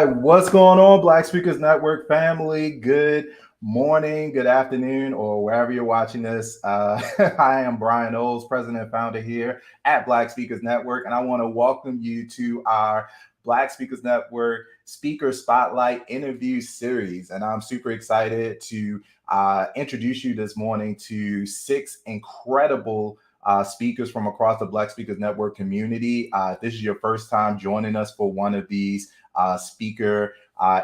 right, what's going on, Black Speakers Network family? Good morning, good afternoon, or wherever you're watching this. I am Brian Oles, president and founder here at Black Speakers Network, and I want to welcome you to our Black Speakers Network Speaker Spotlight interview series. And I'm super excited to introduce you this morning to 6 incredible speakers from across the Black Speakers Network community. If this is your first time joining us for one of these speaker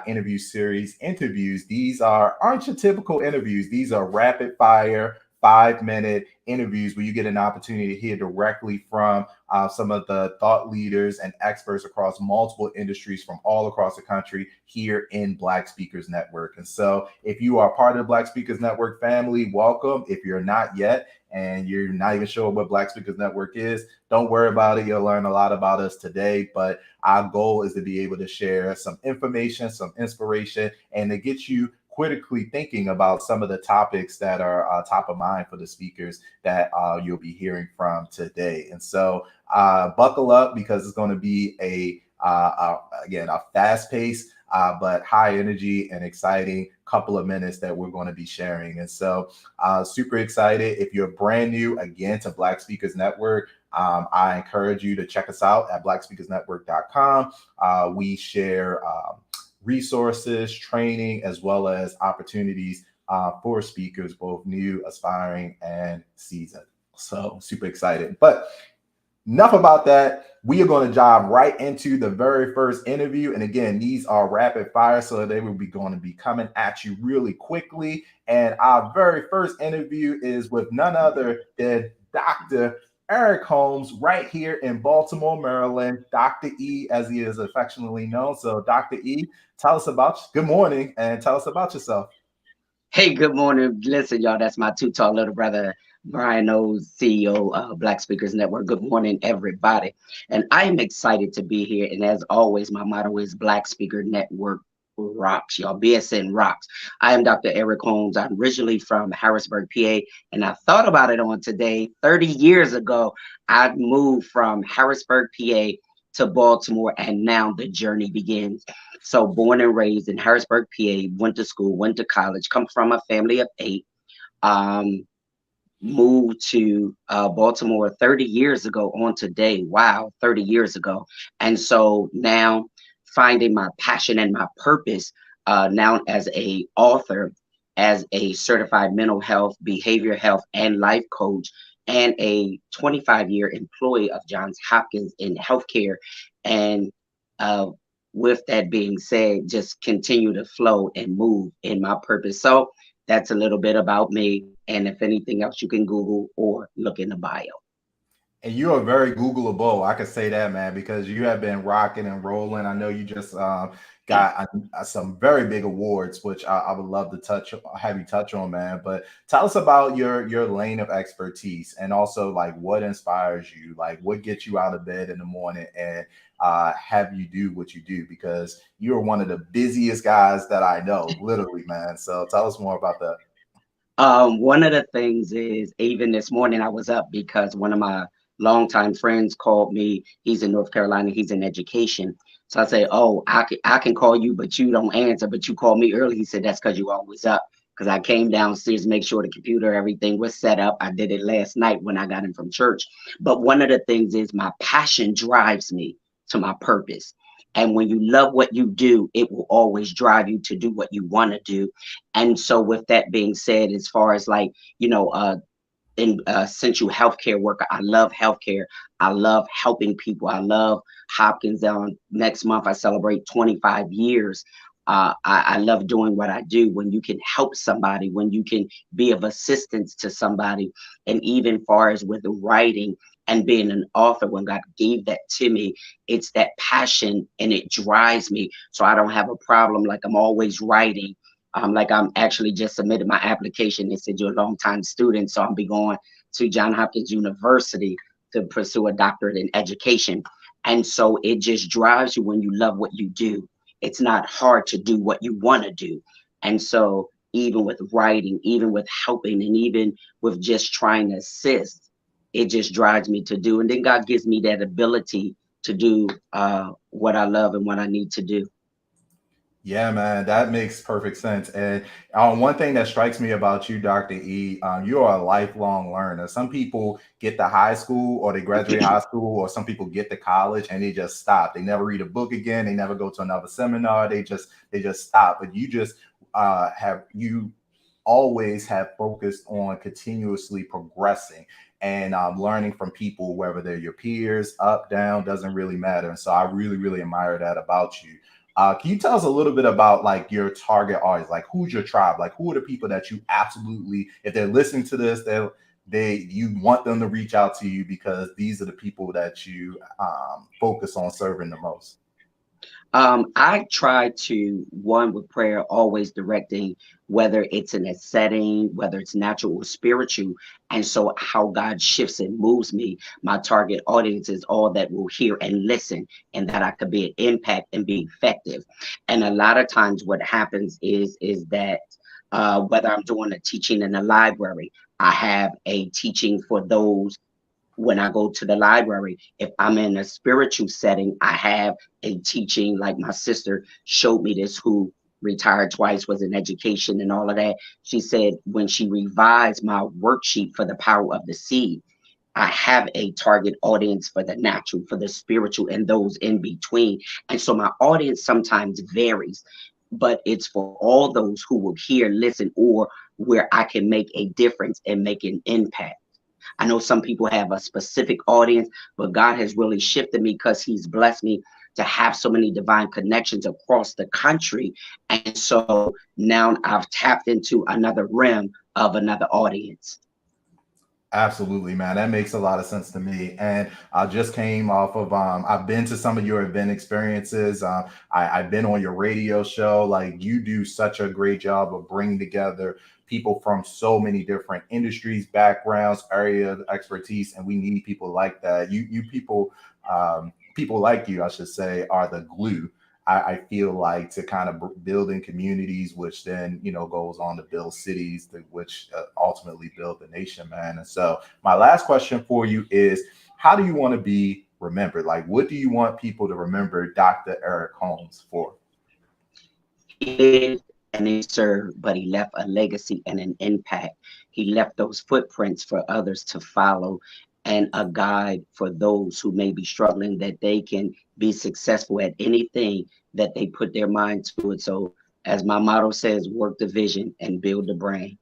interview series interviews, these aren't your typical interviews. These are rapid fire 5-minute interviews where you get an opportunity to hear directly from some of the thought leaders and experts across multiple industries from all across the country here in Black Speakers Network. And so if you are part of the Black Speakers Network family, welcome. If you're not yet and you're not even sure what Black Speakers Network is, don't worry about it. You'll learn a lot about us today, but our goal is to be able to share some information, some inspiration, and to get you critically thinking about some of the topics that are top of mind for the speakers that you'll be hearing from today. And so buckle up, because it's going to be again, a fast-paced but high energy and exciting couple of minutes that we're going to be sharing. And so super excited. If you're brand new, again, to Black Speakers Network, I encourage you to check us out at blackspeakersnetwork.com. We share resources, training, as well as opportunities for speakers, both new, aspiring, and seasoned. So super excited. But enough about that. We are going to dive right into the very first interview. And again, these are rapid fire, so they will be going to be coming at you really quickly. And our very first interview is with none other than Dr. Eric Holmes, right here in Baltimore, Maryland, Dr. E, as he is affectionately known. So Dr. E, tell us good morning, and tell us about yourself. Hey, good morning. Listen, y'all, that's my too tall little brother, Brian Oles, CEO of Black Speakers Network. Good morning, everybody. And I am excited to be here. And as always, my motto is Black Speaker Network rocks, y'all. BSN rocks. I am Dr. Eric Holmes. I'm originally from Harrisburg, PA, and I thought about it on today. 30 years ago, I moved from Harrisburg, PA to Baltimore, and now the journey begins. So born and raised in Harrisburg, PA, went to school, went to college, come from a family of 8, moved to Baltimore 30 years ago on today. Wow, 30 years ago. And so now finding my passion and my purpose now as a author, as a certified mental health, behavioral health, and life coach, and a 25-year employee of Johns Hopkins in healthcare. And with that being said, just continue to flow and move in my purpose. So that's a little bit about me. And if anything else, you can Google or look in the bio. And you are very Googleable. I could say that, man, because you have been rocking and rolling. I know you just got some very big awards, which I would love to have you touch on, man. But tell us about your lane of expertise, and also like what inspires you, like what gets you out of bed in the morning and have you do what you do, because you're one of the busiest guys that I know, literally, man. So tell us more about that. One of the things is, even this morning I was up because one of my longtime friends called me. He's in North Carolina. He's in education. So I say, oh, I can call you, but you don't answer, but you call me early. He said, that's because you always up. Because I came downstairs to make sure the computer, everything was set up. I did it last night when I got in from church. But one of the things is my passion drives me to my purpose. And when you love what you do, it will always drive you to do what you want to do. And so with that being said, as far as like, in essential healthcare worker, I love healthcare. I love helping people. I love Hopkins. Next month, I celebrate 25 years. I love doing what I do. When you can help somebody, when you can be of assistance to somebody, and even far as with the writing and being an author, when God gave that to me, it's that passion and it drives me. So I don't have a problem. Like I'm always writing. Like I'm actually just submitted my application. They said you're a long-time student, so I'll be going to Johns Hopkins University to pursue a doctorate in education. And so it just drives you when you love what you do. It's not hard to do what you want to do. And so even with writing, even with helping, and even with just trying to assist, it just drives me to do. And then God gives me that ability to do what I love and what I need to do. Yeah, man, that makes perfect sense. And one thing that strikes me about you, Dr. E, you are a lifelong learner. Some people get to high school or they graduate high school, or some people get to college and they just stop. They never read a book again. They never go to another seminar. They just stop. But you just have you always have focused on continuously progressing and learning from people, whether they're your peers, up, down, doesn't really matter. And so I really, really admire that about you. Can you tell us a little bit about like your target audience? Like, who's your tribe? Like, who are the people that you absolutely, if they're listening to this, you want them to reach out to you because these are the people that you focus on serving the most. I try to, one, with prayer, always directing whether it's in a setting, whether it's natural or spiritual. And so, how God shifts and moves me, my target audience is all that will hear and listen, and that I could be an impact and be effective. And a lot of times, what happens is that whether I'm doing a teaching in a library, I have a teaching for those when I go to the library. If I'm in a spiritual setting, I have a teaching like my sister showed me this, who retired twice, was in education and all of that. She said when she revised my worksheet for the power of the seed, I have a target audience for the natural, for the spiritual, and those in between. And so my audience sometimes varies, but it's for all those who will hear, listen, or where I can make a difference and make an impact. I know some people have a specific audience, but God has really shifted me because He's blessed me to have so many divine connections across the country. And so now I've tapped into another realm of another audience. Absolutely, man. That makes a lot of sense to me. And I just came off of I've been to some of your event experiences. I've been on your radio show. Like, you do such a great job of bringing together people from so many different industries, backgrounds, area of expertise, and we need people like that. You people, people like you, I should say, are the glue. I feel like, to kind of building communities, which then goes on to build cities, which ultimately build the nation, man. And so, my last question for you is, how do you want to be remembered? Like, what do you want people to remember Dr. Eric Holmes for? He lived and he served, but he left a legacy and an impact. He left those footprints for others to follow, and a guide for those who may be struggling, that they can be successful at anything that they put their mind to it. So, as my motto says, work the vision and build the brand.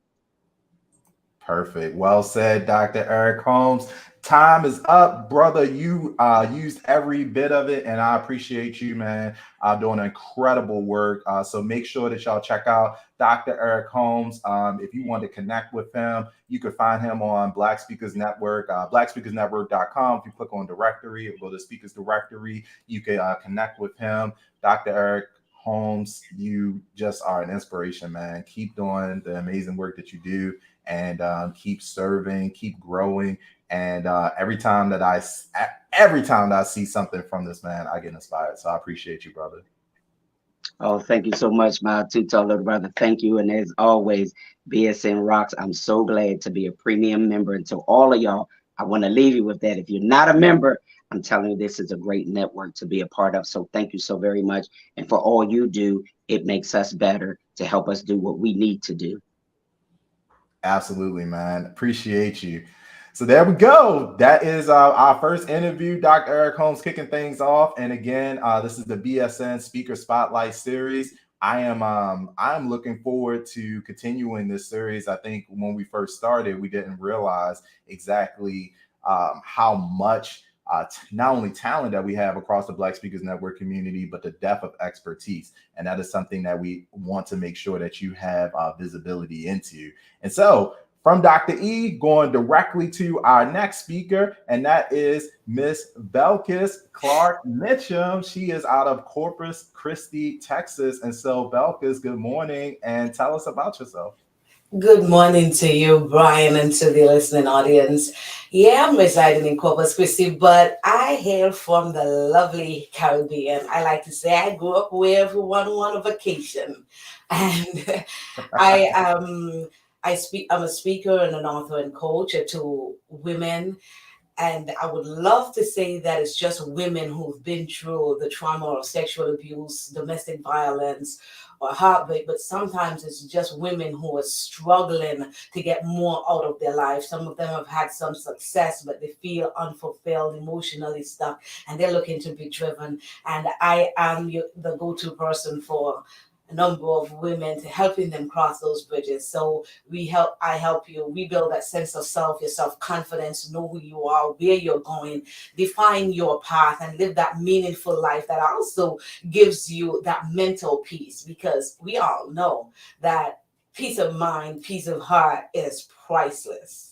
Perfect. Well said, Dr. Eric Holmes. Time is up, brother. You used every bit of it, and I appreciate you, man, doing incredible work. So make sure that y'all check out Dr. Eric Holmes. If you want to connect with him, you can find him on Black Speakers Network, blackspeakersnetwork.com. If you click on directory or go to speakers directory, you can connect with him. Dr. Eric Holmes, you just are an inspiration, man. Keep doing the amazing work that you do, and keep serving, keep growing. And every time that I see something from this man, I get inspired. So I appreciate you, brother. Oh, thank you so much, my two-tall little brother. Thank you. And as always, BSN rocks. I'm so glad to be a premium member. And to all of y'all, I want to leave you with that. If you're not a member, I'm telling you, this is a great network to be a part of. So thank you so very much. And for all you do, it makes us better to help us do what we need to do. Absolutely, man. Appreciate you. So there we go. That is our first interview. Dr. Eric Holmes kicking things off. And again, this is the BSN Speaker Spotlight Series. I'm looking forward to continuing this series. I think when we first started, we didn't realize exactly how much not only talent that we have across the Black Speakers Network community, but the depth of expertise. And that is something that we want to make sure that you have visibility into. And so, from Dr. E, going directly to our next speaker, and that is Miss Belkis Clarke-Mitcham. She is out of Corpus Christi, Texas. And so, Belkis, good morning, and tell us about yourself. Good morning to you, Brian, and to the listening audience. Yeah, I'm residing in Corpus Christi, but I hail from the lovely Caribbean. I like to say I grew up where everyone went on vacation. And I I'm a speaker and an author and coach to women And I would love to say that it's just women who've been through the trauma of sexual abuse, domestic violence, or heartbreak, but sometimes it's just women who are struggling to get more out of their life. Some of them have had some success, but they feel unfulfilled, emotionally stuck, and they're looking to be driven. And I am the go-to person for a number of women to helping them cross those bridges. So I help you rebuild that sense of self, your self-confidence, know who you are, where you're going, define your path, and live that meaningful life that also gives you that mental peace, because we all know that peace of mind, peace of heart is priceless.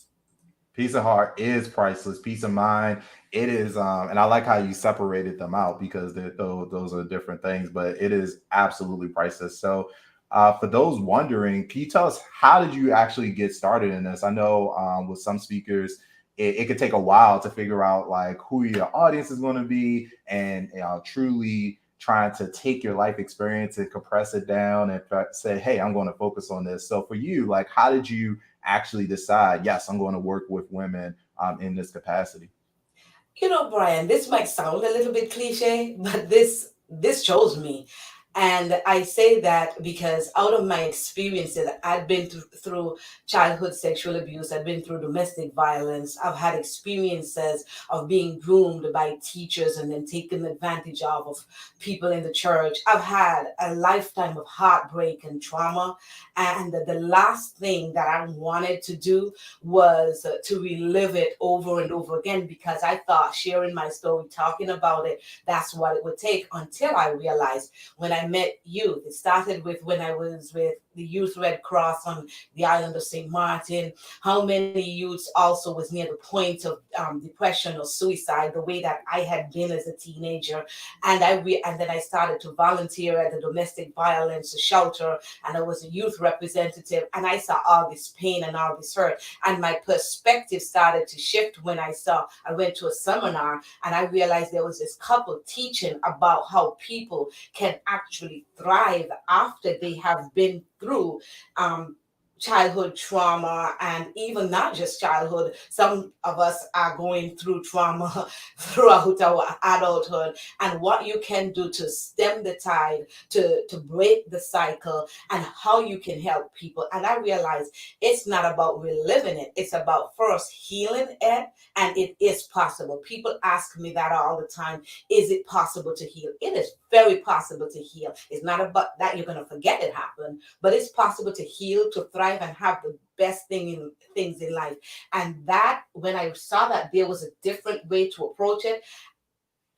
Peace of heart is priceless. Peace of mind, it is. And I like how you separated them out because those are different things, but it is absolutely priceless. So, for those wondering, can you tell us how did you actually get started in this? I know with some speakers, it could take a while to figure out like who your audience is going to be, and truly trying to take your life experience and compress it down and say, hey, I'm going to focus on this. So for you, like, how did you actually decide, yes, I'm going to work with women in this capacity? Brian, this might sound a little bit cliche, but this chose me. And I say that because out of my experiences, I've been through childhood sexual abuse, I've been through domestic violence, I've had experiences of being groomed by teachers and then taken advantage of people in the church. I've had a lifetime of heartbreak and trauma. And the last thing that I wanted to do was to relive it over and over again, because I thought sharing my story, talking about it, that's what it would take, until I realized when I met youth. It started with when I was with the Youth Red Cross on the island of St. Martin, how many youths also was near the point of depression or suicide, the way that I had been as a teenager. And then I started to volunteer at the domestic violence shelter, and I was a youth representative, and I saw all this pain and all this hurt, and my perspective started to shift when I went to a seminar, and I realized there was this couple teaching about how people can actually thrive after they have been through childhood trauma, and even not just childhood. Some of us are going through trauma throughout our adulthood, and what you can do to stem the tide, to break the cycle, and how you can help people. And I realized it's not about reliving it, it's about first healing it, and it is possible. People ask me that all the time. Is it possible to heal? It is very possible to heal. It's not about that you're going to forget it happened, but it's possible to heal, to thrive, and have the best things in life. And that, when I saw that there was a different way to approach it,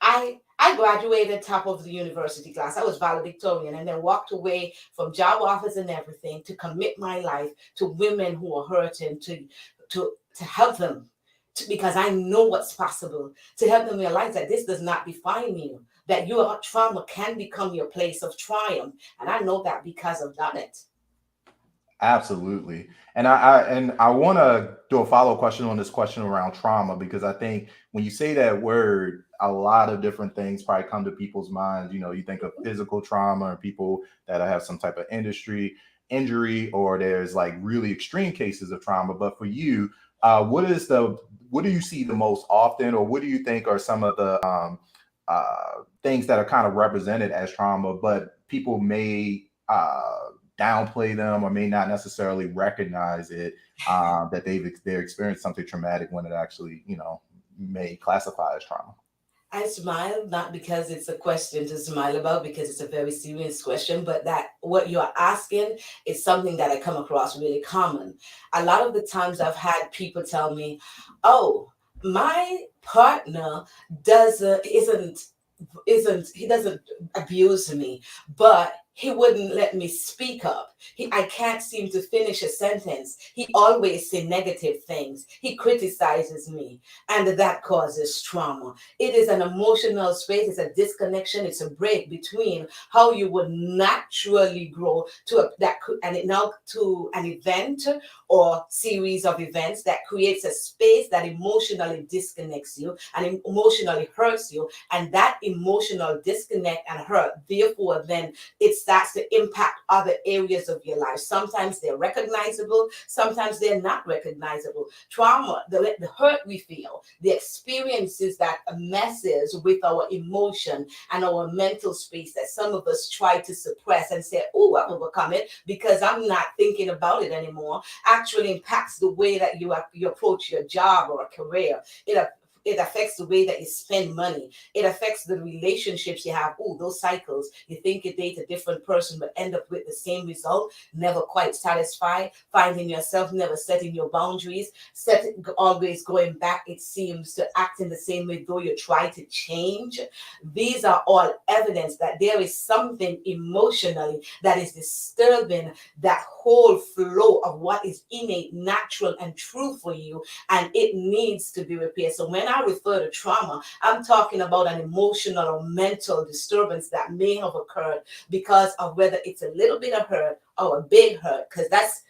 I graduated top of the university class. I was valedictorian, and then walked away from job offers and everything to commit my life to women who are hurting, to help them, because I know what's possible, to help them realize that this does not define you, that your trauma can become your place of triumph. And I know that because I've done it. Absolutely. And I want to do a follow-up question on this question around trauma, because I think when you say that word, a lot of different things probably come to people's minds. You think of physical trauma, or people that have some type of injury, or there's like really extreme cases of trauma. But for you, what do you see the most often, or what do you think are some of the things that are kind of represented as trauma, but people may downplay them or may not necessarily recognize it, that they're experienced something traumatic when it actually, may classify as trauma? I smile not because it's a question to smile about, because it's a very serious question, but that what you're asking is something that I come across really common. A lot of the times I've had people tell me, "Oh, my partner he doesn't abuse me, but he wouldn't let me speak up. I can't seem to finish a sentence. He always say negative things. He criticizes me, and that causes trauma." It is an emotional space. It's a disconnection. It's a break between how you would naturally grow to an event or series of events that creates a space that emotionally disconnects you and emotionally hurts you, and that emotional disconnect and hurt, therefore then it's starts to impact other areas of your life. Sometimes they're recognizable, sometimes they're not recognizable. Trauma, the hurt we feel, the experiences that messes with our emotion and our mental space that some of us try to suppress and say, oh, I've overcome it because I'm not thinking about it anymore, actually impacts the way that you approach your job or a career. It affects the way that you spend money. It affects the relationships you have. Oh, those cycles. You think you date a different person, but end up with the same result, never quite satisfied, finding yourself never setting your boundaries, always going back, it seems, to acting the same way though you try to change. These are all evidence that there is something emotionally that is disturbing that whole flow of what is innate, natural, and true for you, and it needs to be repaired. So when I refer to trauma, I'm talking about an emotional or mental disturbance that may have occurred because of whether it's a little bit of hurt or a big hurt, because that's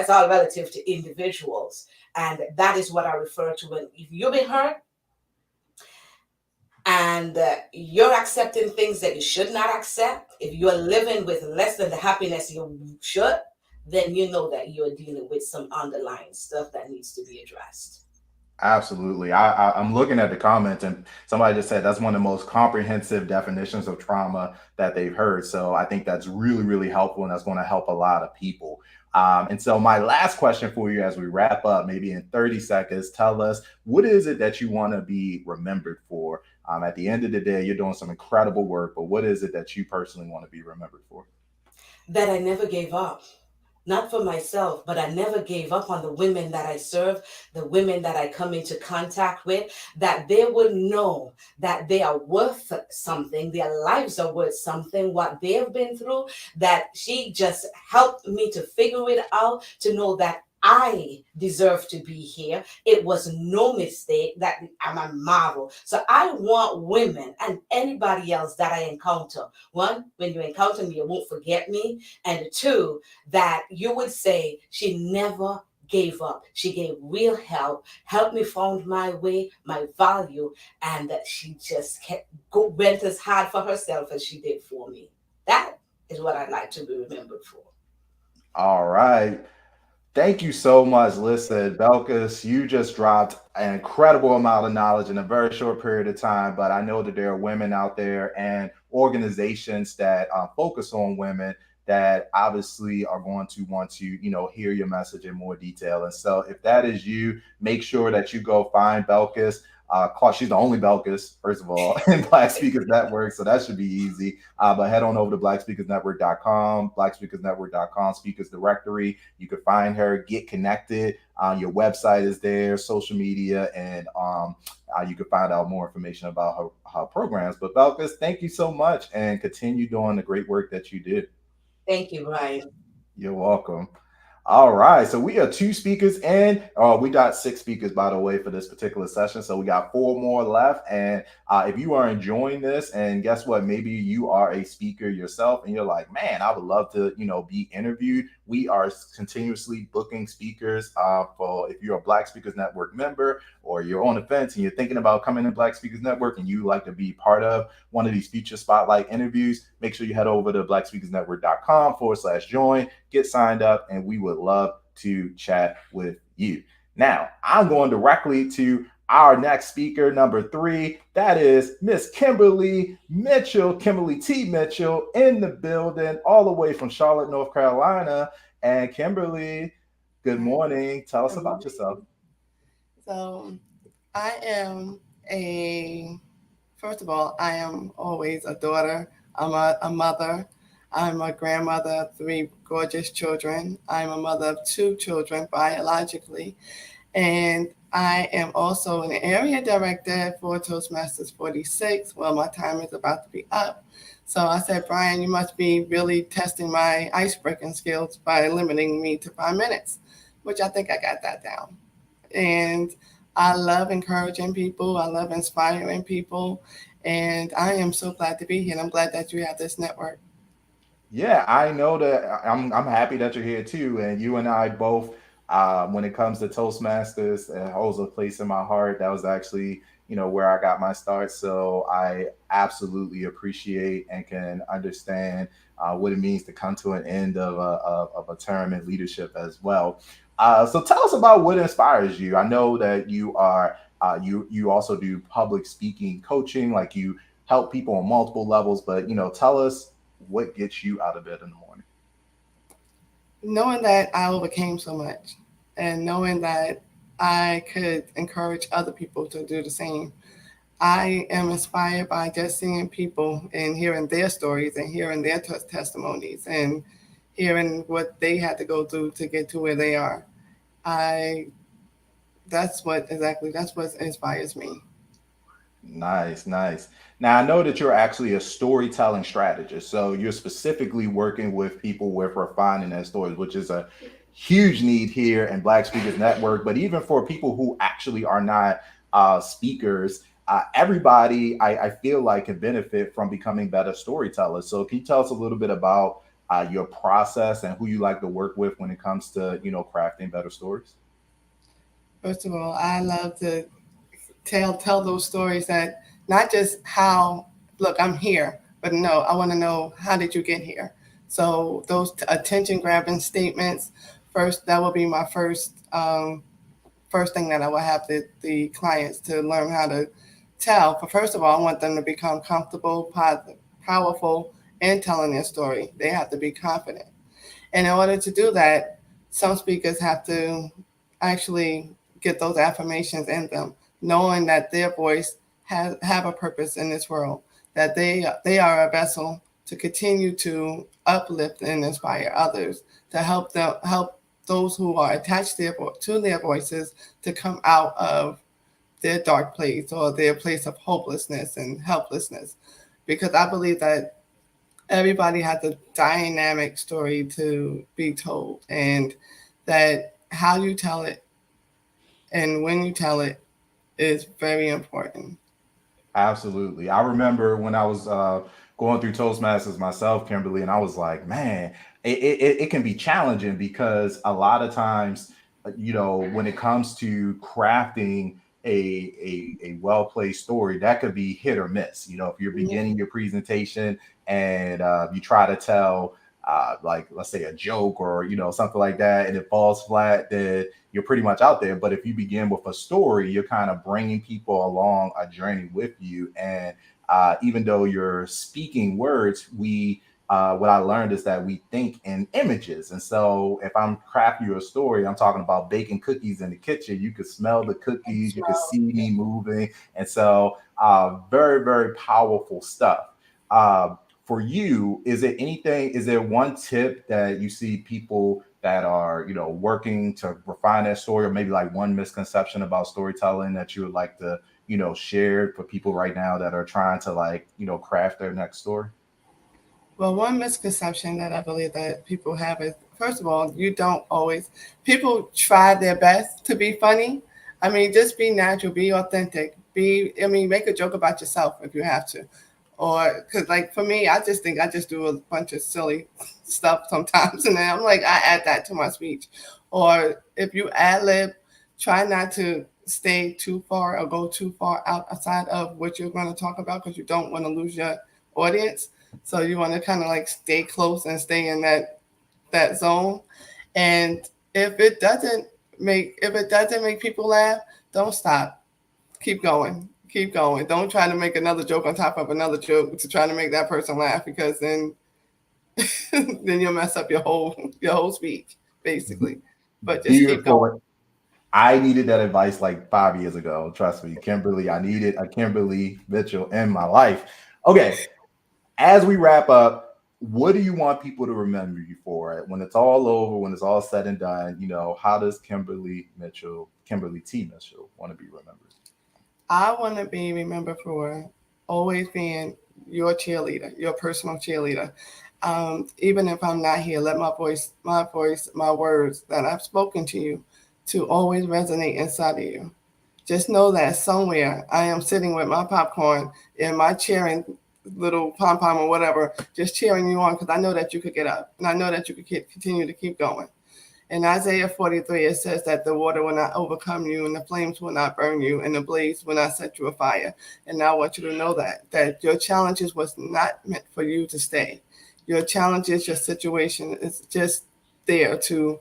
all relative to individuals. And that is what I refer to when if you've been hurt and you're accepting things that you should not accept, if you're living with less than the happiness you should, then you know that you're dealing with some underlying stuff that needs to be addressed. Absolutely. I'm looking at the comments, and somebody just said that's one of the most comprehensive definitions of trauma that they've heard. So I think that's really, really helpful, and that's going to help a lot of people. And so my last question for you as we wrap up, maybe in 30 seconds, tell us, what is it that you want to be remembered for? At the end of the day, you're doing some incredible work, but what is it that you personally want to be remembered for? That I never gave up. Not for myself, but I never gave up on the women that I serve, the women that I come into contact with, that they would know that they are worth something, their lives are worth something, what they've been through, that she just helped me to figure it out, to know that I deserve to be here. It was no mistake, that I'm a marvel. So I want women and anybody else that I encounter. One, when you encounter me, you won't forget me. And two, that you would say she never gave up. She gave real help, helped me find my way, my value, and that she just went as hard for herself as she did for me. That is what I'd like to be remembered for. All right. Thank you so much. Listen, Belkis, you just dropped an incredible amount of knowledge in a very short period of time. But I know that there are women out there and organizations that focus on women that obviously are going to want to, hear your message in more detail. And so if that is you, make sure that you go find Belkis. She's the only Belkis, first of all, in Black Speakers Network, so that should be easy. But head on over to blackspeakersnetwork.com, blackspeakersnetwork.com, speakers directory. You can find her, get connected. Your website is there, social media, and you can find out more information about her programs. But Belkis, thank you so much, and continue doing the great work that you did. Thank you, Brian. You're welcome. All right, so we are 2 speakers in. We got 6 speakers, by the way, for this particular session. So we got 4 more left. And if you are enjoying this, and guess what? Maybe you are a speaker yourself, and you're like, man, I would love to, be interviewed. We are continuously booking speakers for if you're a Black Speakers Network member, or you're on the fence and you're thinking about coming to Black Speakers Network and you like to be part of one of these feature spotlight interviews, make sure you head over to blackspeakersnetwork.com/join, get signed up, and we would love to chat with you. Now, I'm going directly to our next speaker, number 3. That is Miss Kimberly Mitchell, Kimberly T. Mitchell, in the building, all the way from Charlotte, North Carolina. And Kimberly, good morning. Tell us about yourself. So first of all, I am always a daughter. I'm a mother. I'm a grandmother of 3 gorgeous children. I'm a mother of 2 children biologically. And I am also an area director for Toastmasters 46. Well, my time is about to be up. So I said, Brian, you must be really testing my ice-breaking skills by limiting me to 5 minutes, which I think I got that down. And I love encouraging people. I love inspiring people. And I am so glad to be here. And I'm glad that you have this network. Yeah, I know that I'm happy that you're here too. And you and I both When it comes to Toastmasters, it holds a place in my heart. That was actually, where I got my start. So I absolutely appreciate and can understand what it means to come to an end of a term in leadership as well. So tell us about what inspires you. I know that you also do public speaking coaching, like you help people on multiple levels, but tell us what gets you out of bed in the morning. Knowing that I overcame so much and knowing that I could encourage other people to do the same. I am inspired by just seeing people and hearing their stories and hearing their testimonies and hearing what they had to go through to get to where they are. I that's what inspires me. Nice, nice. Now I know that you're actually a storytelling strategist, so you're specifically working with people with refining their stories, which is a huge need here in Black Speakers Network. But even for people who actually are not speakers, everybody I feel like can benefit from becoming better storytellers. So can you tell us a little bit about your process and who you like to work with when it comes to crafting better stories? First of all, I love to tell those stories that not just how look I'm here, but no, I want to know how did you get here. So those attention grabbing statements first, that will be my first thing that I will have the clients to learn how to tell. But first of all, I want them to become comfortable, positive, powerful in telling their story. They have to be confident, and in order to do that, some speakers have to actually get those affirmations in them, knowing that their voice have a purpose in this world, that they are a vessel to continue to uplift and inspire others, to help those who are attached to their voices to come out of their dark place or their place of hopelessness and helplessness. Because I believe that everybody has a dynamic story to be told, and that how you tell it and when you tell it is very important. Absolutely. I remember when I was going through Toastmasters myself, Kimberly, and I was like, man, it can be challenging because a lot of times, when it comes to crafting a well-placed story, that could be hit or miss. If you're beginning your presentation and you try to tell like let's say a joke or something like that and it falls flat, then you're pretty much out there. But if you begin with a story, you're kind of bringing people along a journey with you. And even though you're speaking words, what I learned is that we think in images. And so if I'm crafting you a story, I'm talking about baking cookies in the kitchen. You could smell the cookies, you could see me moving. And so very, very powerful stuff. For you, is there one tip that you see people that are, working to refine that story, or maybe like one misconception about storytelling that you would like to, share for people right now that are trying to craft their next story? Well, one misconception that I believe that people have is, first of all, you don't always, people try their best to be funny. I mean, just be natural, be authentic, make a joke about yourself if you have to. Or, because like for me, I just think I just do a bunch of silly stuff sometimes. And then I'm like, I add that to my speech. Or if you ad lib, try not to stay too far or go too far outside of what you're going to talk about, because you don't want to lose your audience. So you want to kind of like stay close and stay in that zone. And if it doesn't make people laugh, don't stop. Keep going. Keep going. Don't try to make another joke on top of another joke to try to make that person laugh, because then then you'll mess up your whole speech, basically. But just keep going. I needed that advice like 5 years ago. Trust me, Kimberly. I needed a Kimberly Mitchell in my life. Okay. As we wrap up, what do you want people to remember you for when it's all over, when it's all said and done? How does Kimberly T. Mitchell want to be remembered? I want to be remembered for always being your cheerleader, your personal cheerleader. Even if I'm not here, let my voice, my words that I've spoken to you to always resonate inside of you. Just know that somewhere I am sitting with my popcorn and my cheering little pom-pom or whatever, just cheering you on, because I know that you could get up and I know that you could continue to keep going. In Isaiah 43, it says that the water will not overcome you, and the flames will not burn you, and the blaze will not set you afire. And I want you to know that your challenges was not meant for you to stay. Your challenges, your situation is just there to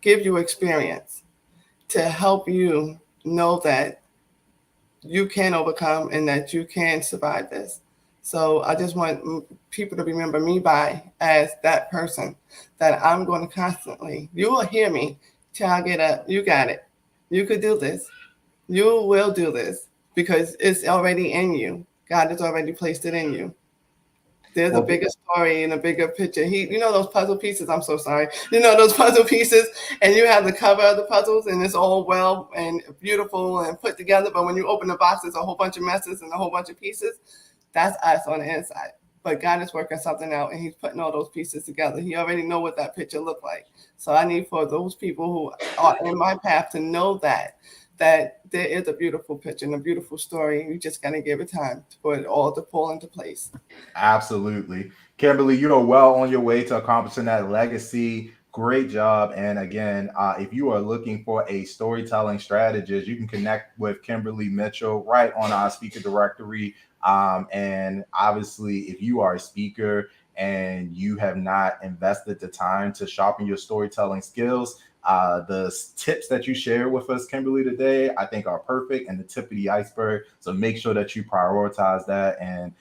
give you experience, to help you know that you can overcome and that you can survive this. So I just want people to remember me as that person that I'm going to constantly, you will hear me, child, get up, you got it. You could do this. You will do this because it's already in you. God has already placed it in you. There's a bigger story and a bigger picture. You know those puzzle pieces? I'm so sorry. You know those puzzle pieces, and you have the cover of the puzzles, and it's all well and beautiful and put together. But when you open the box, there's a whole bunch of messes and a whole bunch of pieces. That's us on the inside. But God is working something out, and He's putting all those pieces together. He already know what that picture looked like. So I need for those people who are in my path to know that there is a beautiful picture and a beautiful story. You just got to give it time for it all to fall into place. Absolutely. Kimberly, you are well on your way to accomplishing that legacy. Great job. And again, if you are looking for a storytelling strategist, you can connect with Kimberly Mitchell right on our speaker directory. And obviously, if you are a speaker and you have not invested the time to sharpen your storytelling skills, the tips that you share with us, Kimberly, today, I think are perfect and the tip of the iceberg. So make sure that you prioritize that, and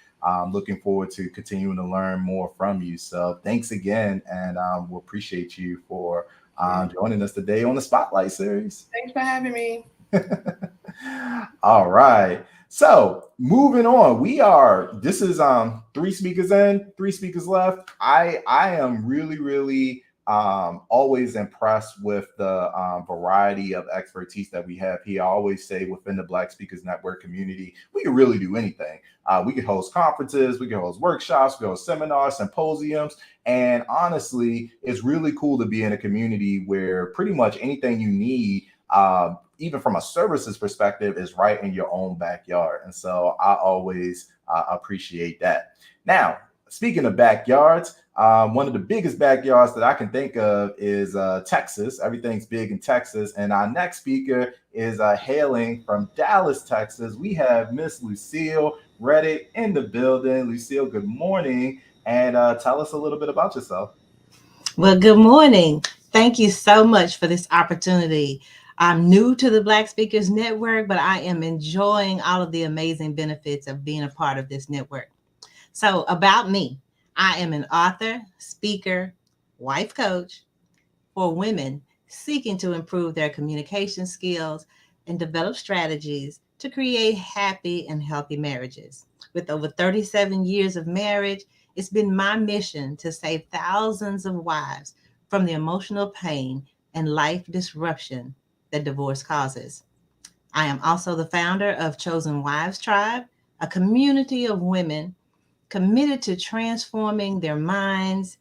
looking forward to continuing to learn more from you. So thanks again, and we'll appreciate you for joining us today on the Spotlight Series. Thanks for having me. All right. So moving on, this is 3 speakers in, 3 speakers left. I am really always impressed with the variety of expertise that we have here. I always say within the Black Speakers Network community, we can really do anything. We can host conferences, we can host workshops, we can host seminars, symposiums, and honestly, it's really cool to be in a community where pretty much anything you need, even from a services perspective, is right in your own backyard. And so I always appreciate that. Now, speaking of backyards, one of the biggest backyards that I can think of is Texas. Everything's big in Texas. And our next speaker is hailing from Dallas, Texas. We have Miss Lucille Reddic in the building. Lucille, good morning. And tell us a little bit about yourself. Well, good morning. Thank you so much for this opportunity. I'm new to the Black Speakers Network, but I am enjoying all of the amazing benefits of being a part of this network. So about me, I am an author, speaker, wife coach for women seeking to improve their communication skills and develop strategies to create happy and healthy marriages. With over 37 years of marriage, it's been my mission to save thousands of wives from the emotional pain and life disruption that divorce causes. I am also the founder of Chosen Wives Tribe, a community of women committed to transforming their minds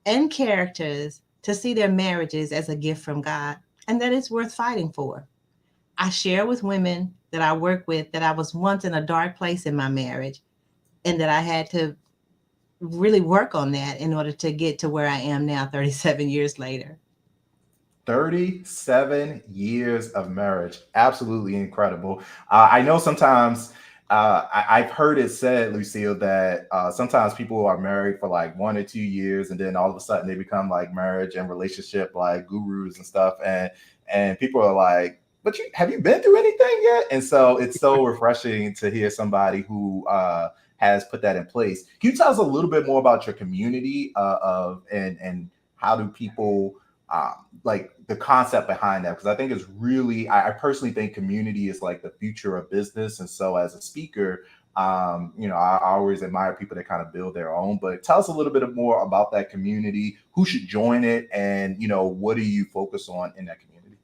and characters to see their marriages as a gift from God and that it's worth fighting for. I share with women that I work with that I was once in a dark place in my marriage and that I had to really work on that in order to get to where I am now, 37 years later. 37 years of marriage. Absolutely incredible. I know sometimes I've heard it said, Lucille, that sometimes people are married for like 1 or 2 years, and then all of a sudden they become like marriage and relationship like gurus and stuff. And people are like, but have you been through anything yet? And so it's so refreshing to hear somebody who has put that in place. Can you tell us a little bit more about your community and how do people like the concept behind that? Because I think it's really, I personally think community is like the future of business. And so as a speaker, I always admire people that kind of build their own, but tell us a little bit more about that community, who should join it, and, what do you focus on in that community?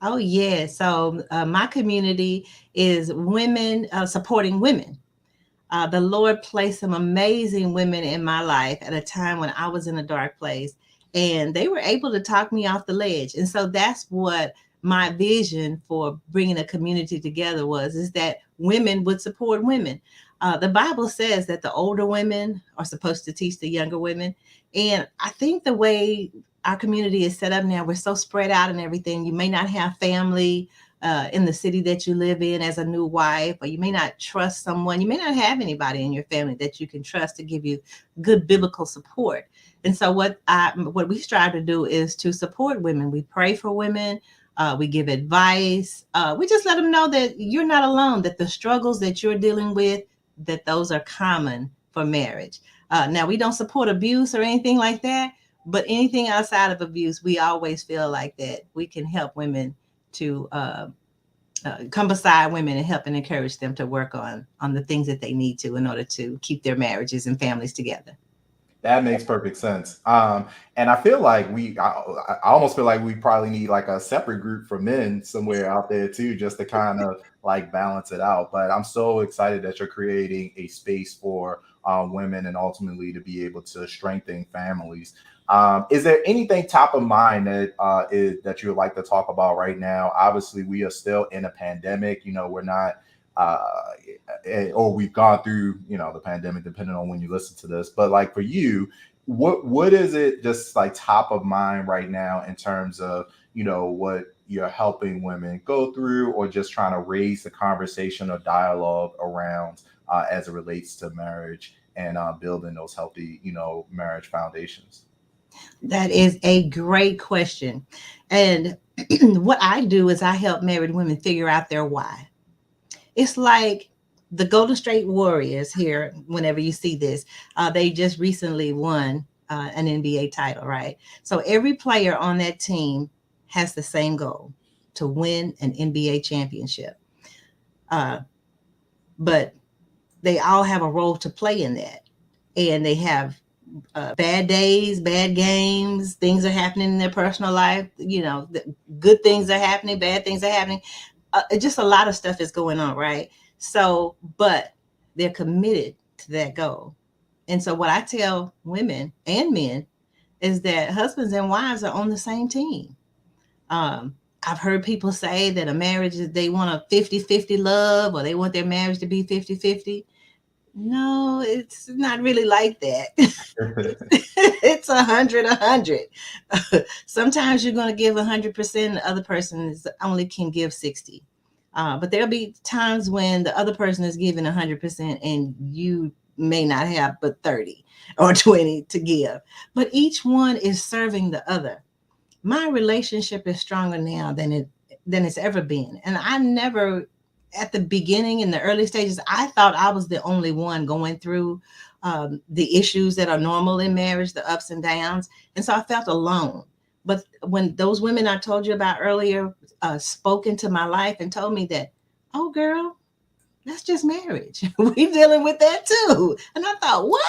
Oh, yeah. So my community is women supporting women. The Lord placed some amazing women in my life at a time when I was in a dark place, and they were able to talk me off the ledge. And so that's what my vision for bringing a community together is that women would support women. The Bible says that the older women are supposed to teach the younger women. And I think the way our community is set up now. We're so spread out and everything. You may not have family in the city that you live in as a new wife, or you may not trust someone. You may not have anybody in your family that you can trust to give you good biblical support. And so what we strive to do is to support women. We pray for women. We give advice. We just let them know that you're not alone, that the struggles that you're dealing with, that those are common for marriage. Now, we don't support abuse or anything like that, but anything outside of abuse, we always feel like that we can help women to come beside women and help and encourage them to work on the things that they need to in order to keep their marriages and families together. That makes perfect sense. And I feel like I almost feel like we probably need like a separate group for men somewhere out there too, just to kind of like balance it out. But I'm so excited that you're creating a space for women and ultimately to be able to strengthen families. Is there anything top of mind that you would like to talk about right now? Obviously, we are still in a pandemic. We're not or we've gone through, the pandemic, depending on when you listen to this. But like for you, what is it just like top of mind right now in terms of, what you're helping women go through or just trying to raise the conversation or dialogue around as it relates to marriage and building those healthy, marriage foundations? That is a great question. And what I do is I help married women figure out their why. It's like the Golden State Warriors here, whenever you see this, they just recently won an NBA title, right? So every player on that team has the same goal, to win an NBA championship. But they all have a role to play in that. And they have bad days, bad games, things are happening in their personal life. Good things are happening, bad things are happening. Just a lot of stuff is going on, right? So, but they're committed to that goal. And so what I tell women and men is that husbands and wives are on the same team. I've heard people say that a marriage, they want a 50-50 love, or they want their marriage to be 50-50. No, it's not really like that. It's 100-100. Sometimes you're going to give 100%. The other person only can give 60. But there'll be times when the other person is giving 100% and you may not have but 30 or 20 to give. But each one is serving the other. My relationship is stronger now than it's ever been. And I never, at the beginning, in the early stages, I thought I was the only one going through the issues that are normal in marriage, the ups and downs. And so I felt alone. But when those women I told you about earlier spoke into my life and told me that, oh, girl, that's just marriage. We're dealing with that too. And I thought, what?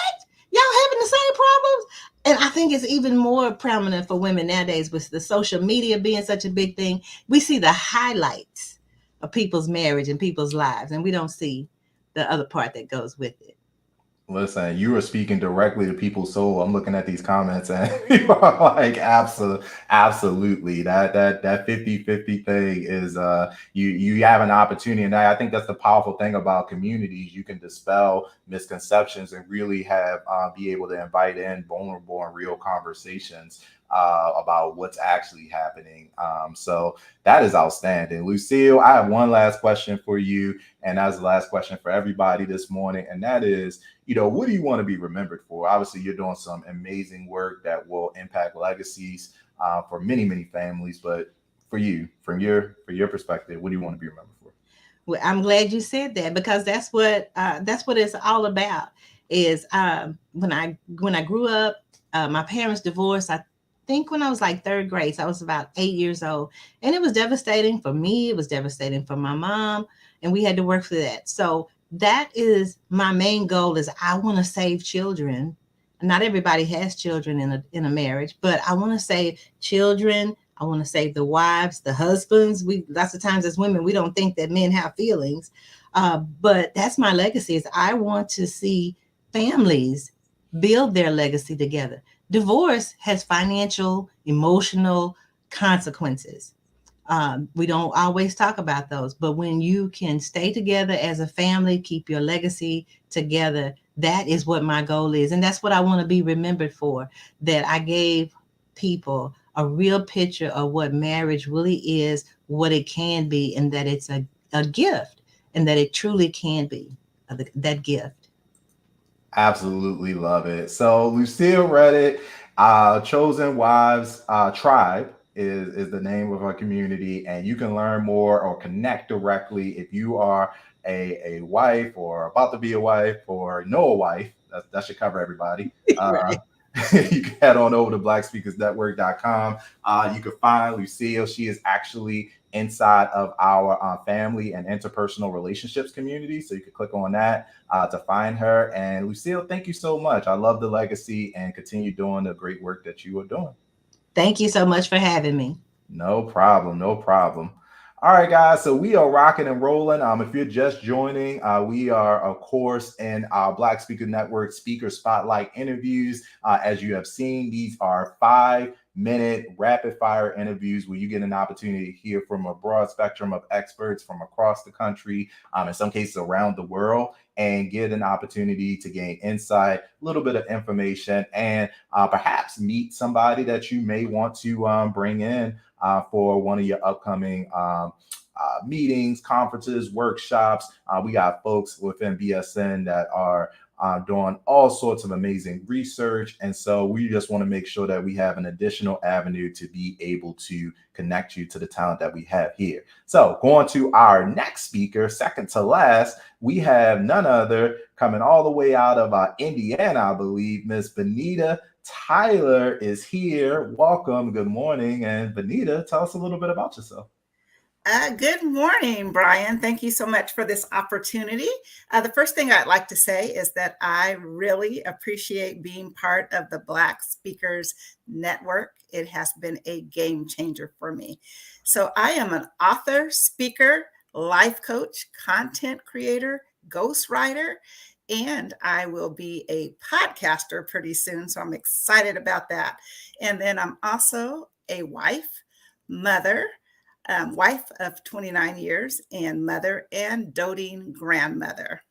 Y'all having the same problems? And I think it's even more prominent for women nowadays with the social media being such a big thing. We see the highlights of people's marriage and people's lives, and we don't see the other part that goes with it. Listen, you are speaking directly to people's soul. I'm looking at these comments and people are like, absolutely. That 50-50 thing is you have an opportunity. And I think that's the powerful thing about communities. You can dispel misconceptions and really have be able to invite in vulnerable and real conversations about what's actually happening. So that is outstanding. Lucille, I have one last question for you. And that's the last question for everybody this morning. And that is, what do you want to be remembered for? Obviously, you're doing some amazing work that will impact legacies for many, many families. But for you, from your perspective, what do you want to be remembered for? Well, I'm glad you said that, because that's what it's all about. Is when I grew up, my parents divorced. I think when I was like third grade, so I was about 8 years old, and it was devastating for me. It was devastating for my mom, and we had to work for that. So that is my main goal, is I want to save children. Not everybody has children in a marriage, but I want to save children. I want to save the wives, the husbands. Lots of times as women, we don't think that men have feelings, but that's my legacy. Is I want to see families build their legacy together. Divorce has financial, emotional consequences. We don't always talk about those, but when you can stay together as a family, keep your legacy together, that is what my goal is. And that's what I want to be remembered for, that I gave people a real picture of what marriage really is, what it can be, and that it's a gift, and that it truly can be that gift. Absolutely love it. So Lucille Reddic, Chosen Wives Tribe is the name of our community, and you can learn more or connect directly if you are a wife or about to be a wife or know a wife. That should cover everybody. Right. You can head on over to blackspeakersnetwork.com. You can find Lucille. She is actually inside of our family and interpersonal relationships community. So you can click on that to find her. And Lucille, thank you so much. I love the legacy and continue doing the great work that you are doing. Thank you so much for having me. No problem. No problem. All right, guys. So we are rocking and rolling. If you're just joining, we are, of course, in our Black Speaker Network Speaker Spotlight interviews. As you have seen, these are 5-minute rapid fire interviews where you get an opportunity to hear from a broad spectrum of experts from across the country, in some cases around the world, and get an opportunity to gain insight, a little bit of information, and perhaps meet somebody that you may want to bring in for one of your upcoming meetings, conferences, workshops. We got folks within BSN that are doing all sorts of amazing research. And so we just want to make sure that we have an additional avenue to be able to connect you to the talent that we have here. So going to our next speaker, second to last, we have none other coming all the way out of Indiana, I believe, Miss Benita Tyler is here. Welcome. Good morning. And Benita, tell us a little bit about yourself. Good morning, Brian. Thank you so much for this opportunity. The first thing I'd like to say is that I really appreciate being part of the Black Speakers Network. It has been a game changer for me. So I am an author, speaker, life coach, content creator, ghostwriter, and I will be a podcaster pretty soon. So I'm excited about that. And then I'm also a wife, mother, wife of 29 years, and mother and doting grandmother.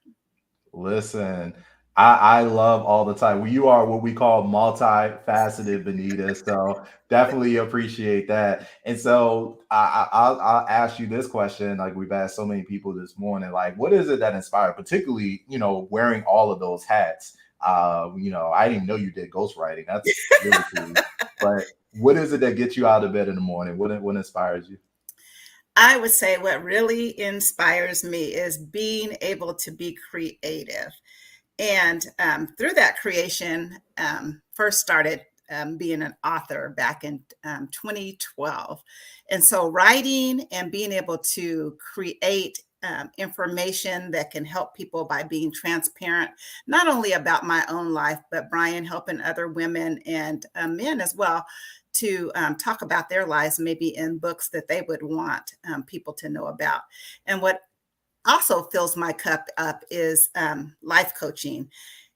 Listen, I love all the time. Well, you are what we call multifaceted, Benita. So definitely appreciate that. And so I'll ask you this question, like we've asked so many people this morning, like what is it that inspired, particularly, wearing all of those hats? I didn't even know you did ghostwriting. That's really cool. But what is it that gets you out of bed in the morning? What inspires you? I would say what really inspires me is being able to be creative. And through that creation, first started being an author back in 2012. And so writing and being able to create information that can help people by being transparent, not only about my own life, but Brian helping other women and men as well to talk about their lives, maybe in books that they would want people to know about. And what also fills my cup up is life coaching.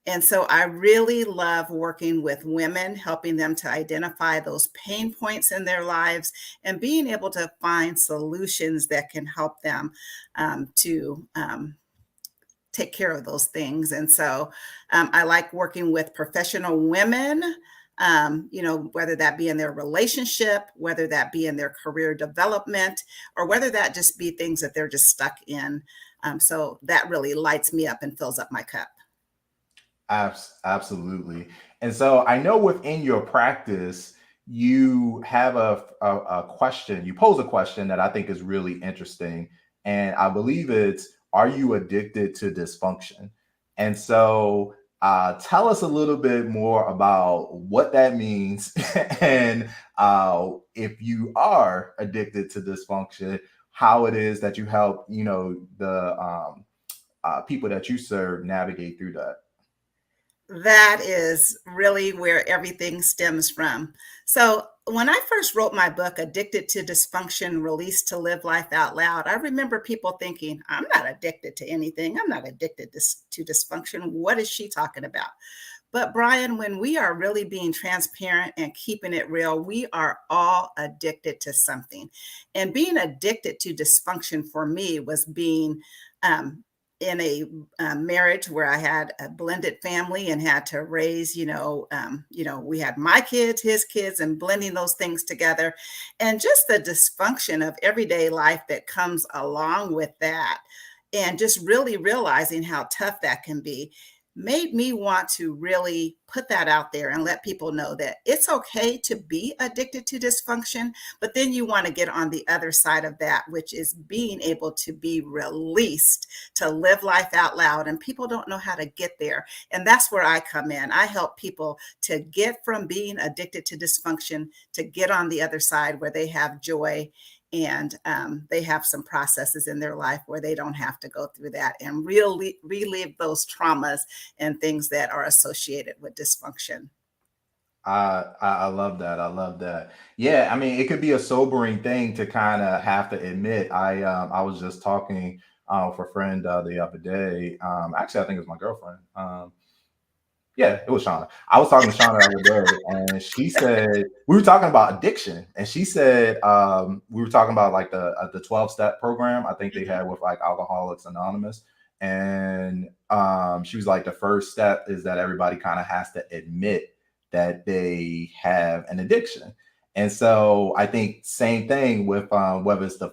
And so I really love working with women, helping them to identify those pain points in their lives and being able to find solutions that can help them to take care of those things. And so I like working with professional women, whether that be in their relationship, whether that be in their career development, or whether that just be things that they're just stuck in. So that really lights me up and fills up my cup. Absolutely. And so I know within your practice, you have a question, you pose a question that I think is really interesting. And I believe it's, are you addicted to dysfunction? And so tell us a little bit more about what that means. And if you are addicted to dysfunction, how it is that you help, the people that you serve navigate through that. That is really where everything stems from. So when I first wrote my book, Addicted to Dysfunction, Released to Live Life Out Loud, I remember people thinking, I'm not addicted to anything. I'm not addicted to dysfunction. What is she talking about? But Brian, when we are really being transparent and keeping it real, we are all addicted to something. And being addicted to dysfunction for me was being in a marriage where I had a blended family and had to raise, we had my kids, his kids, and blending those things together, and just the dysfunction of everyday life that comes along with that, and just really realizing how tough that can be, made me want to really put that out there and let people know that it's okay to be addicted to dysfunction, but then you want to get on the other side of that, which is being able to be released, to live life out loud. And people don't know how to get there. And that's where I come in. I help people to get from being addicted to dysfunction to get on the other side where they have joy, and they have some processes in their life where they don't have to go through that and really relive those traumas and things that are associated with dysfunction. I love that. I love that. Yeah, I mean, it could be a sobering thing to kind of have to admit. I was just talking with a friend the other day. Actually, I think it was my girlfriend. Yeah, it was Shauna. I was talking to Shauna the other day, and she said we were talking about addiction, and she said we were talking about like the 12-step program I think they had with like Alcoholics Anonymous, and she was like, the first step is that everybody kind of has to admit that they have an addiction. And so I think same thing with whether it's the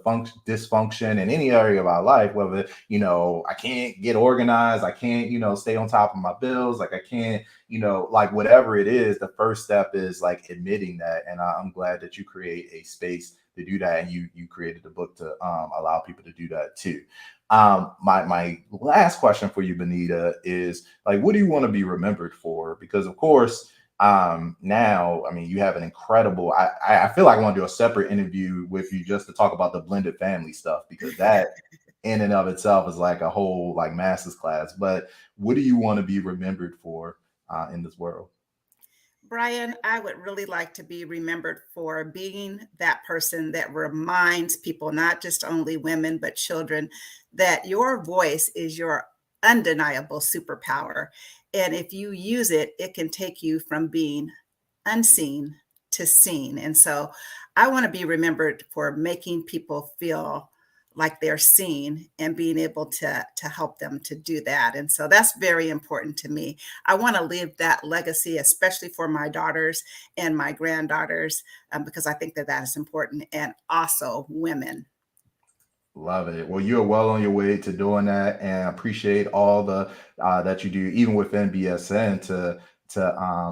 dysfunction in any area of our life, whether, I can't get organized, I can't, stay on top of my bills, like I can't, like whatever it is, the first step is like admitting that. And I'm glad that you create a space to do that. And you created the book to allow people to do that too. My last question for you, Benita, is like, what do you want to be remembered for? Because of course, now, I mean, you have an incredible, I feel like I want to do a separate interview with you just to talk about the blended family stuff, because that in and of itself is like a whole like master's class. But what do you want to be remembered for in this world? Brian, I would really like to be remembered for being that person that reminds people, not just only women, but children, that your voice is your undeniable superpower. And if you use it, it can take you from being unseen to seen. And so I want to be remembered for making people feel like they're seen and being able to help them to do that. And so that's very important to me. I want to leave that legacy, especially for my daughters and my granddaughters, because I think that is important, and also women. Love it. Well, you're well on your way to doing that, and I appreciate all the that you do, even within BSN, to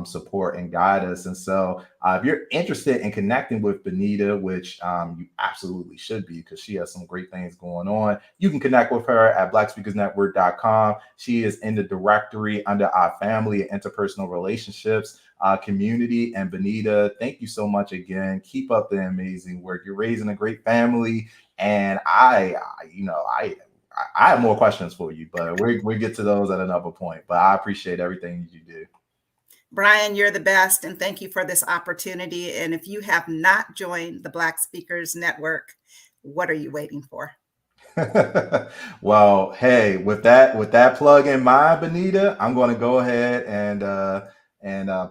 support and guide us. And so, if you're interested in connecting with Benita, which you absolutely should be, because she has some great things going on, you can connect with her at blackspeakersnetwork.com. She is in the directory under our family and interpersonal relationships community. And Benita, thank you so much again. Keep up the amazing work. You're raising a great family. And I have more questions for you, but we get to those at another point. But I appreciate everything you do. Brian, you're the best, and thank you for this opportunity. And if you have not joined the Black Speakers Network, what are you waiting for? Well, hey, with that plug in mind, Benita, I'm going to go ahead and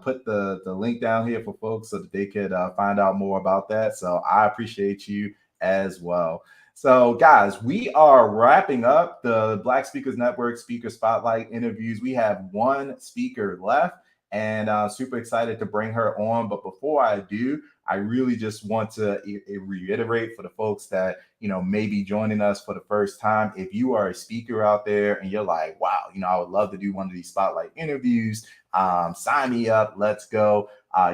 put the link down here for folks so that they could find out more about that. So I appreciate you as well. So guys, we are wrapping up the Black Speakers Network Speaker Spotlight interviews. We have one speaker left, and super excited to bring her on. But before I do, I really just want to reiterate for the folks that, may be joining us for the first time. If you are a speaker out there and you're like, wow, I would love to do one of these spotlight interviews, sign me up. Let's go.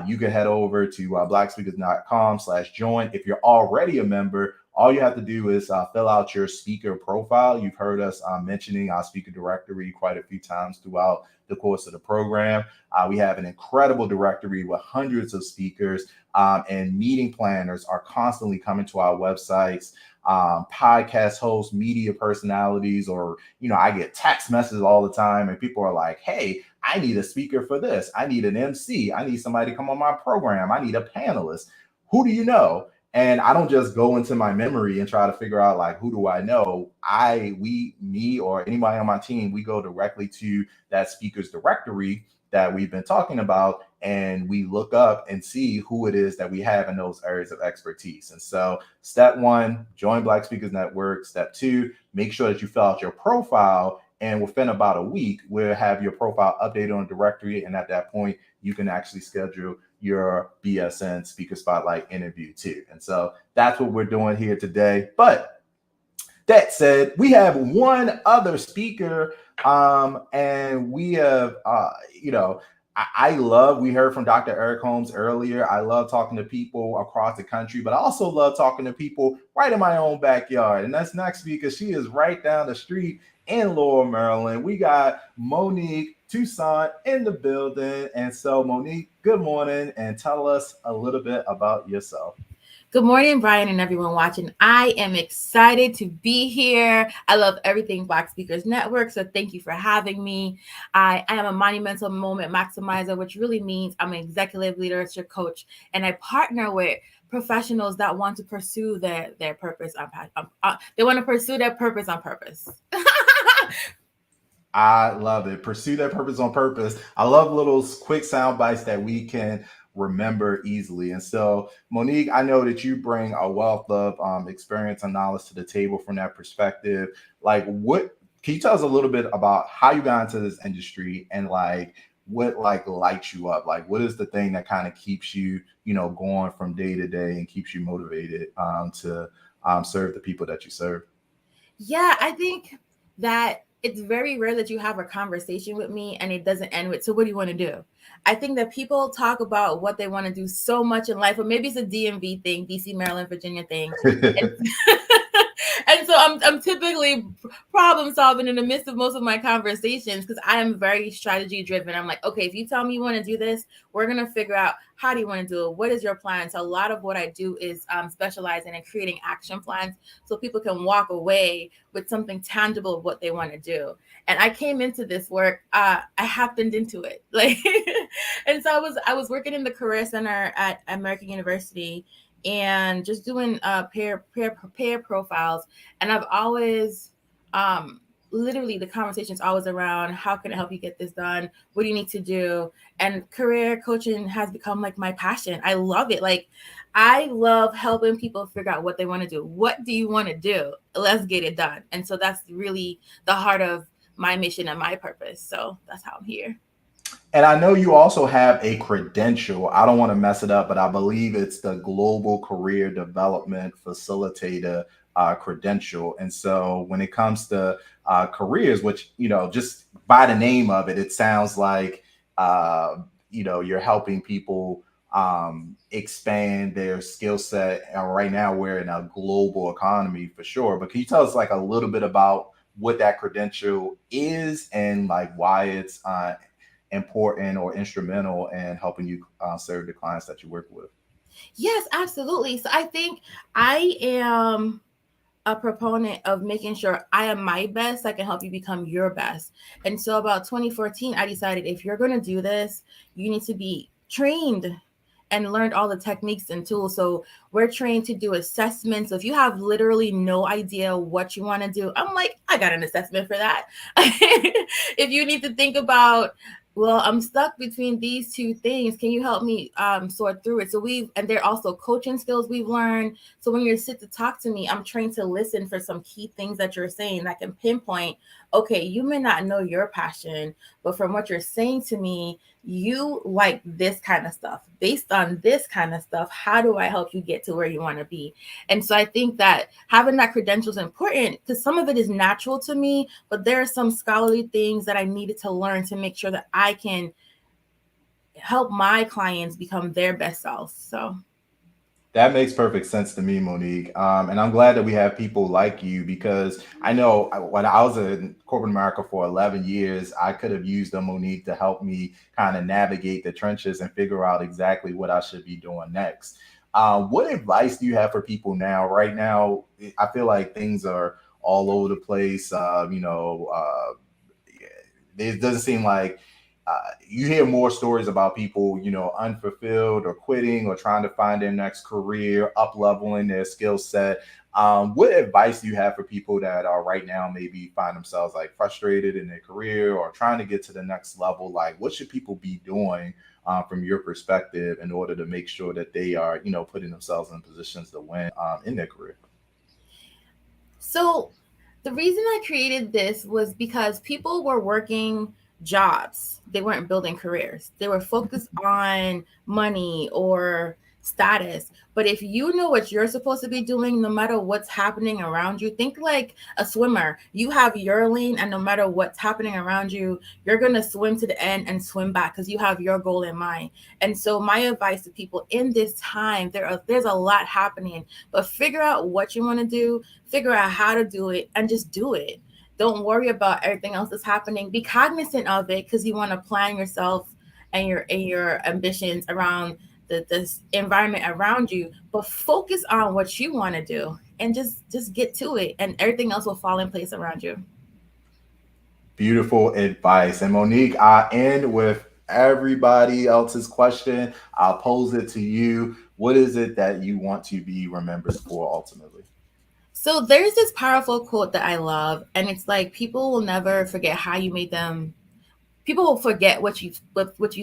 You can head over to blackspeakers.com/join. If you're already a member, all you have to do is fill out your speaker profile. You've heard us mentioning our speaker directory quite a few times throughout the course of the program. We have an incredible directory with hundreds of speakers, and meeting planners are constantly coming to our websites. Podcast hosts, media personalities, or, I get text messages all the time and people are like, hey, I need a speaker for this. I need an MC. I need somebody to come on my program. I need a panelist. Who do you know? And I don't just go into my memory and try to figure out like, who do I know? Me, or anybody on my team, we go directly to that speakers directory that we've been talking about. and we look up and see who it is that we have in those areas of expertise. And so step one, join Black Speakers Network. Step two, make sure that you fill out your profile. And within about a week, we'll have your profile updated on the directory. And at that point, you can actually schedule your BSN Speaker Spotlight interview too. And so that's what we're doing here today. But that said, we have one other speaker, and we have, we heard from Dr. Eric Holmes earlier. I love talking to people across the country, but I also love talking to people right in my own backyard. And that's next speaker. She is right down the street in Laurel, Maryland. We got Monique Toussaint in the building. And so, Monique, good morning, and tell us a little bit about yourself. Good morning, Brian, and everyone watching. I am excited to be here. I love everything Black Speakers Network, so thank you for having me. I am a monumental moment maximizer, which really means I'm an executive leadership coach, and I partner with professionals that want to pursue their purpose. They want to pursue their purpose on purpose. I love it. Pursue that purpose on purpose. I love little quick sound bites that we can remember easily. And so, Monique, I know that you bring a wealth of experience and knowledge to the table from that perspective. Like, what can you tell us a little bit about how you got into this industry, and like what like lights you up? Like, what is the thing that kind of keeps you, going from day to day and keeps you motivated to serve the people that you serve? Yeah, I think that it's very rare that you have a conversation with me and it doesn't end with, so what do you want to do? I think that people talk about what they want to do so much in life, or maybe it's a DMV thing, DC, Maryland, Virginia thing. And so I'm typically problem solving in the midst of most of my conversations, because I am very strategy driven. I'm like, okay, if you tell me you want to do this, we're going to figure out, how do you want to do it? What is your plan? So a lot of what I do is specializing in creating action plans so people can walk away with something tangible of what they want to do. And I came into this work, I happened into it. And so I was working in the Career Center at American University, and just doing peer profiles. And I've always, literally the conversation's always around, how can I help you get this done? What do you need to do? And career coaching has become like my passion. I love it. Like, I love helping people figure out what they want to do. What do you want to do? Let's get it done. And so that's really the heart of my mission and my purpose. So that's how I'm here. And I know you also have a credential. I don't want to mess it up, but I believe it's the Global Career Development Facilitator credential. And so when it comes to careers, which, just by the name of it, it sounds like, you're helping people expand their skill set. And right now we're in a global economy for sure. But can you tell us like a little bit about what that credential is, and like why it's important or instrumental in helping you serve the clients that you work with? Yes, absolutely. So I think I am a proponent of making sure I am my best. I can help you become your best. And so about 2014, I decided, if you're going to do this, you need to be trained and learned all the techniques and tools. So we're trained to do assessments. So if you have literally no idea what you want to do, I'm like, I got an assessment for that. If you need to think about, well, I'm stuck between these two things, can you help me sort through it? So and they're also coaching skills we've learned. So when you sit to talk to me, I'm trained to listen for some key things that you're saying that can pinpoint, okay, you may not know your passion, but from what you're saying to me, you like this kind of stuff. Based on this kind of stuff, how do I help you get to where you want to be? And so I think that having that credential is important, because some of it is natural to me, but there are some scholarly things that I needed to learn to make sure that I can help my clients become their best selves. So that makes perfect sense to me, Monique. And I'm glad that we have people like you, because I know when I was in corporate America for 11 years, I could have used a Monique to help me kind of navigate the trenches and figure out exactly what I should be doing next. What advice do you have for people now? Right now, I feel like things are all over the place. It doesn't seem like you hear more stories about people, unfulfilled or quitting or trying to find their next career, up-leveling their skill set. What advice do you have for people that are right now maybe find themselves like frustrated in their career or trying to get to the next level? Like, what should people be doing from your perspective in order to make sure that they are, putting themselves in positions to win in their career? So the reason I created this was because people were working jobs. They weren't building careers. They were focused on money or status. But if you know what you're supposed to be doing, no matter what's happening around you, think like a swimmer. You have your lane, and no matter what's happening around you, you're going to swim to the end and swim back because you have your goal in mind. And so my advice to people in this time, there's a lot happening, but figure out what you want to do, figure out how to do it, and just do it. Don't worry about everything else that's happening. Be cognizant of it because you want to plan yourself and your ambitions around this environment around you, but focus on what you want to do and just get to it, and everything else will fall in place around you. Beautiful advice. And Monique, I end with everybody else's question. I'll pose it to you. What is it that you want to be remembered for ultimately? So there's this powerful quote that I love, and it's like, people will never forget how you made them. People will forget what you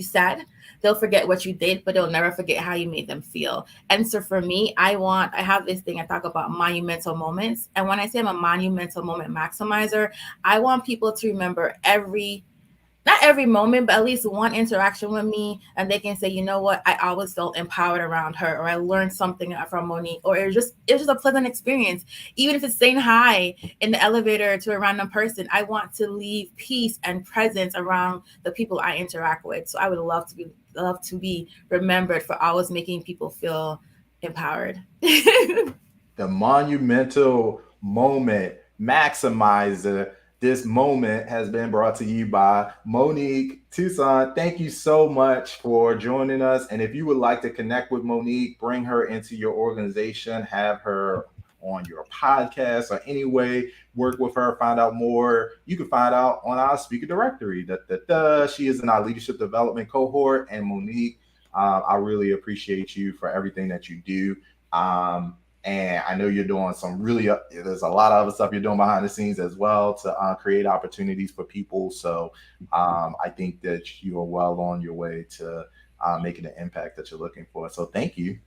said. They'll forget what you did, but they'll never forget how you made them feel. And so for me, I have this thing I talk about, monumental moments. And when I say I'm a monumental moment maximizer, I want people to remember not every moment, but at least one interaction with me, and they can say, you know what, I always felt empowered around her, or I learned something from Monique, or it was just a pleasant experience. Even if it's saying hi in the elevator to a random person, I want to leave peace and presence around the people I interact with. So I would love to be remembered for always making people feel empowered. The monumental moment maximizer. This moment has been brought to you by Monique Toussaint. Thank you so much for joining us. And if you would like to connect with Monique, bring her into your organization, have her on your podcast, or any way, work with her, find out more, you can find out on our speaker directory. She is in our leadership development cohort. And Monique, I really appreciate you for everything that you do. And I know you're doing there's a lot of other stuff you're doing behind the scenes as well to create opportunities for people. So I think that you are well on your way to making the impact that you're looking for. So thank you.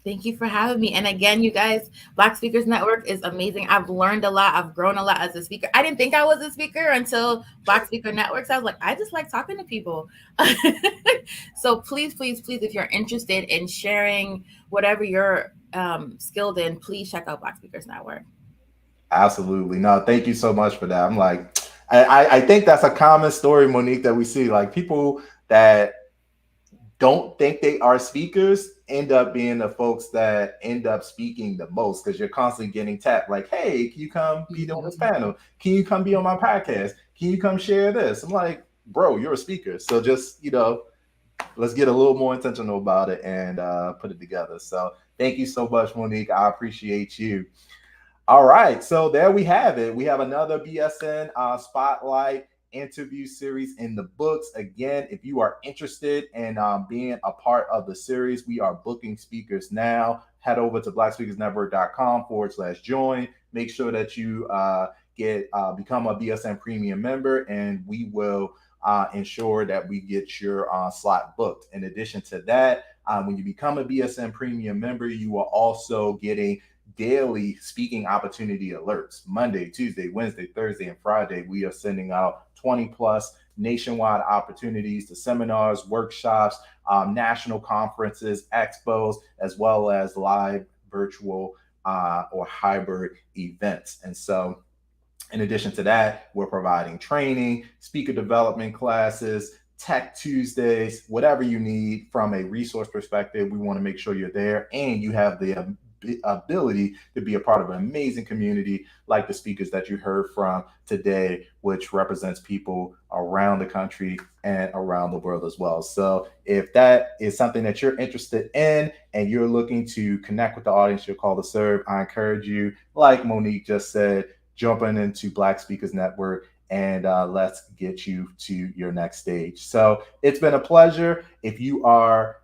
Thank you for having me. And again, you guys, Black Speakers Network is amazing. I've learned a lot. I've grown a lot as a speaker. I didn't think I was a speaker until Black Speaker Networks. I was like, I just like talking to people. So please, if you're interested in sharing whatever you're skilled in, please check out Black Speakers Network. Absolutely. No, thank you so much for that. I'm like, I think that's a common story, Monique, that we see. Like, people that don't think they are speakers end up being the folks that end up speaking the most, because you're constantly getting tapped like, hey, can you come be on this panel? Can you come be on my podcast? Can you come share this? I'm like, bro, you're a speaker. So just, let's get a little more intentional about it and put it together. So thank you so much, Monique. I appreciate you. All right. So there we have it. We have another BSN Spotlight interview series in the books. Again, if you are interested in being a part of the series, we are booking speakers now. Head over to blackspeakersnetwork.com/join. Make sure that you become a BSN premium member, and we will ensure that we get your slot booked. In addition to that, when you become a BSN premium member, you are also getting daily speaking opportunity alerts. Monday, Tuesday, Wednesday, Thursday, and Friday, we are sending out 20 plus nationwide opportunities to seminars, workshops, national conferences, expos, as well as live, virtual, or hybrid events. And so in addition to that, we're providing training, speaker development classes, Tech Tuesdays, whatever you need from a resource perspective. We want to make sure you're there and you have the ability to be a part of an amazing community like the speakers that you heard from today, which represents people around the country and around the world as well. So if that is something that you're interested in and you're looking to connect with the audience you're called to serve, I encourage you, like Monique just said, jumping into Black Speakers Network and let's get you to your next stage. So it's been a pleasure. If you are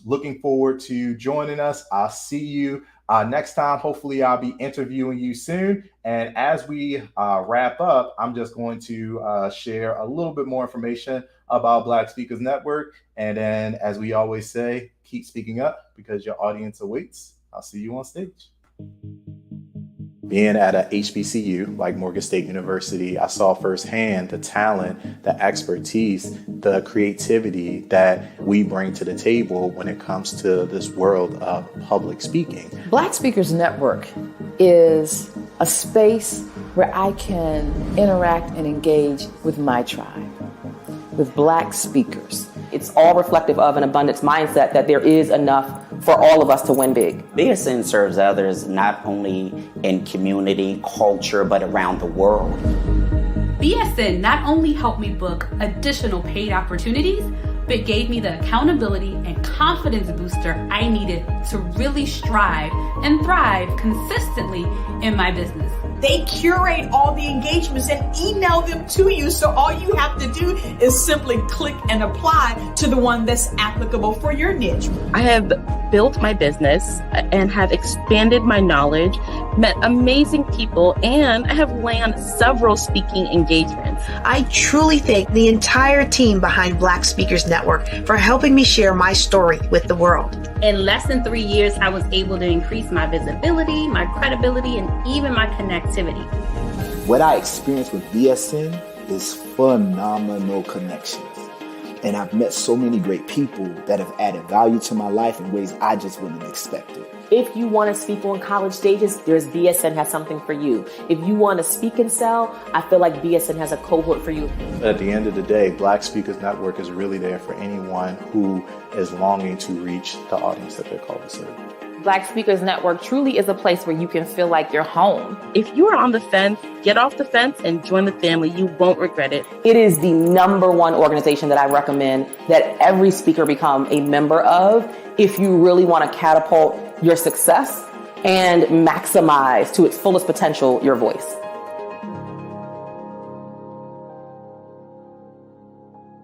looking forward to joining us, I'll see you next time. Hopefully I'll be interviewing you soon. And as we wrap up, I'm just going to share a little bit more information about Black Speakers Network. And then, as we always say, keep speaking up because your audience awaits. I'll see you on stage. Being at a HBCU like Morgan State University, I saw firsthand the talent, the expertise, the creativity that we bring to the table when it comes to this world of public speaking. Black Speakers Network is a space where I can interact and engage with my tribe, with Black speakers. It's all reflective of an abundance mindset that there is enough for all of us to win big. BSN serves others not only in community, culture, but around the world. BSN not only helped me book additional paid opportunities, but gave me the accountability and confidence booster I needed to really strive and thrive consistently in my business. They curate all the engagements and email them to you. So all you have to do is simply click and apply to the one that's applicable for your niche. I have built my business and have expanded my knowledge, met amazing people, and I have landed several speaking engagements. I truly thank the entire team behind Black Speakers Network for helping me share my story with the world. In less than 3 years, I was able to increase my visibility, my credibility, and even my connectivity. What I experienced with BSN is phenomenal connections. And I've met so many great people that have added value to my life in ways I just wouldn't have expected. If you want to speak on college stages, there's BSN has something for you. If you want to speak and sell, I feel like BSN has a cohort for you. At the end of the day, Black Speakers Network is really there for anyone who is longing to reach the audience that they're called to serve. Black Speakers Network truly is a place where you can feel like you're home. If you are on the fence, get off the fence and join the family. You won't regret it. It is the #1 organization that I recommend that every speaker become a member of if you really want to catapult your success and maximize to its fullest potential your voice.